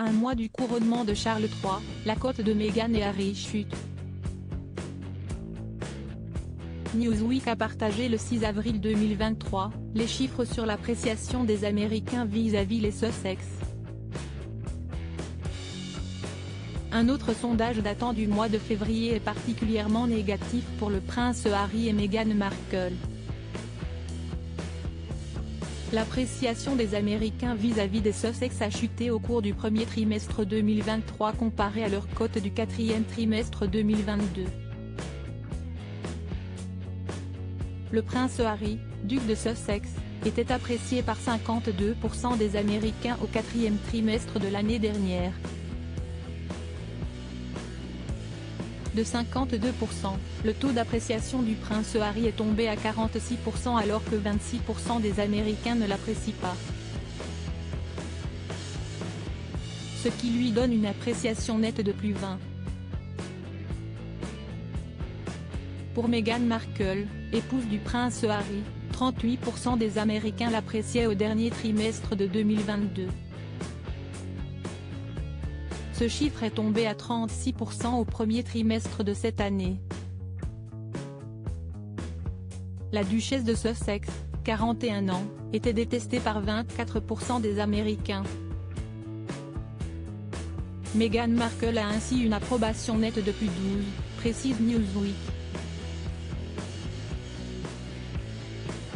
À un mois du couronnement de Charles III, la cote de Meghan et Harry chute. Newsweek a partagé le 6 avril 2023, les chiffres sur l'appréciation des Américains vis-à-vis les Sussex. Un autre sondage datant du mois de février est particulièrement négatif pour le prince Harry et Meghan Markle. L'appréciation des Américains vis-à-vis des Sussex a chuté au cours du premier trimestre 2023 comparé à leur cote du quatrième trimestre 2022. Le prince Harry, duc de Sussex, était apprécié par 52% des Américains au quatrième trimestre de l'année dernière. De 52%, le taux d'appréciation du prince Harry est tombé à 46% alors que 26% des Américains ne l'apprécient pas. Ce qui lui donne une appréciation nette de plus 20. Pour Meghan Markle, épouse du prince Harry, 38% des Américains l'appréciaient au dernier trimestre de 2022. Ce chiffre est tombé à 36% au premier trimestre de cette année. La duchesse de Sussex, 41 ans, était détestée par 24% des Américains. Meghan Markle a ainsi une approbation nette de plus 12, précise Newsweek.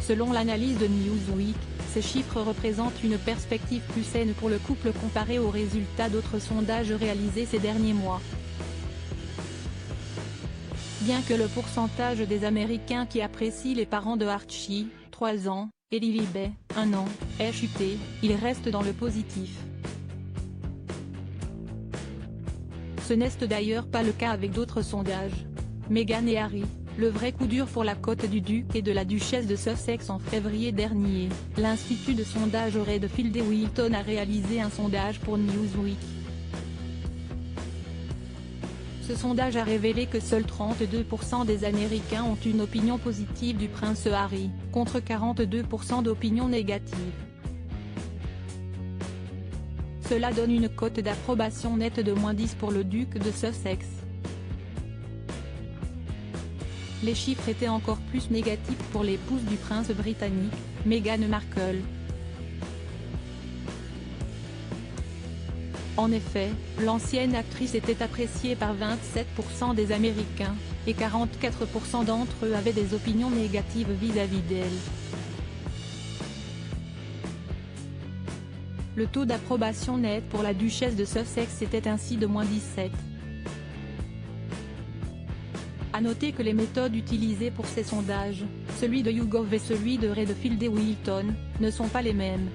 Selon l'analyse de Newsweek, ces chiffres représentent une perspective plus saine pour le couple comparé aux résultats d'autres sondages réalisés ces derniers mois. Bien que le pourcentage des Américains qui apprécient les parents de Archie, 3 ans, et Lilibet, 1 an, ait chuté, il reste dans le positif. Ce n'est d'ailleurs pas le cas avec d'autres sondages. Meghan et Harry, le vrai coup dur pour la cote du duc et de la duchesse de Sussex en février dernier, l'institut de sondage Redfield et Wilton a réalisé un sondage pour Newsweek. Ce sondage a révélé que seuls 32% des Américains ont une opinion positive du prince Harry, contre 42% d'opinions négatives. Cela donne une cote d'approbation nette de -10 pour le duc de Sussex. Les chiffres étaient encore plus négatifs pour l'épouse du prince britannique, Meghan Markle. En effet, l'ancienne actrice était appréciée par 27% des Américains, et 44% d'entre eux avaient des opinions négatives vis-à-vis d'elle. Le taux d'approbation net pour la duchesse de Sussex était ainsi de -17. À noter que les méthodes utilisées pour ces sondages, celui de YouGov et celui de Redfield et Wilton, ne sont pas les mêmes.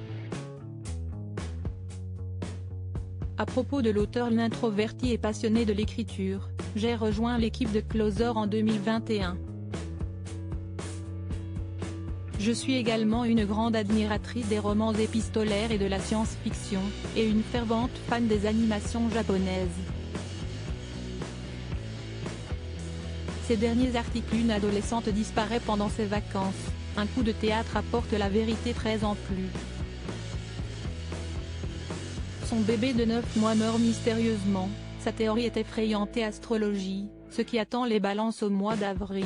À propos de l'auteur, l'introverti et passionné de l'écriture, j'ai rejoint l'équipe de Closer en 2021. Je suis également une grande admiratrice des romans épistolaires et de la science-fiction, et une fervente fan des animations japonaises. Ces derniers articles, une adolescente disparaît pendant ses vacances, un coup de théâtre apporte la vérité 13 ans plus. Son bébé de 9 mois meurt mystérieusement, sa théorie est effrayante et astrologie, ce qui attend les balances au mois d'avril.